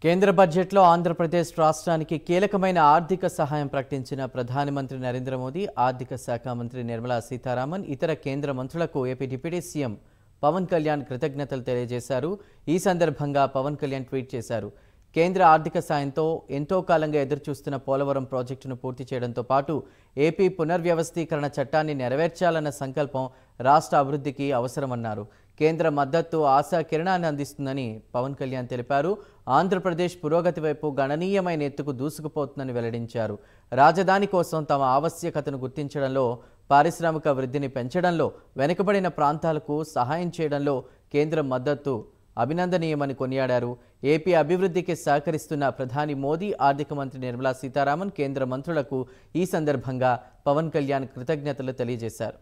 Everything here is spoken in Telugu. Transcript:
కేంద్ర బడ్జెట్లో ఆంధ్రప్రదేశ్ రాష్ట్రానికి కీలకమైన ఆర్థిక సహాయం ప్రకటించిన ప్రధానమంత్రి నరేంద్ర మోదీ, ఆర్థిక శాఖ మంత్రి నిర్మలా సీతారామన్, ఇతర కేంద్ర మంత్రులకు ఏపీ డిప్యూటీ సీఎం పవన్ కళ్యాణ్ కృతజ్ఞతలు తెలియజేశారు. ఈ సందర్భంగా పవన్ కళ్యాణ్ ట్వీట్ చేశారు. కేంద్ర ఆర్థిక సాయంతో ఎంతో కాలంగా ఎదురుచూస్తున్న పోలవరం ప్రాజెక్టును పూర్తి చేయడంతో పాటు ఏపీ పునర్వ్యవస్థీకరణ చట్టాన్ని నెరవేర్చాలన్న సంకల్పం రాష్ట్ర అభివృద్ధికి అవసరమన్నారు. కేంద్ర మద్దతు ఆశా కిరణాన్ని అందిస్తుందని పవన్ కళ్యాణ్ తెలిపారు. ఆంధ్రప్రదేశ్ పురోగతి వైపు గణనీయమైన ఎత్తుకు దూసుకుపోతుందని వెల్లడించారు. రాజధాని కోసం తమ ఆవశ్యకతను గుర్తించడంలో, పారిశ్రామిక వృద్ధిని పెంచడంలో, వెనుకబడిన ప్రాంతాలకు సహాయం చేయడంలో కేంద్ర మద్దతు అభినందనీయమని కొనియాడారు. ఏపీ అభివృద్ధికి సహకరిస్తున్న ప్రధాని మోదీ, ఆర్థిక మంత్రి నిర్మలా సీతారామన్, కేంద్ర మంత్రులకు ఈ సందర్భంగా పవన్ కళ్యాణ్ కృతజ్ఞతలు తెలియజేశారు.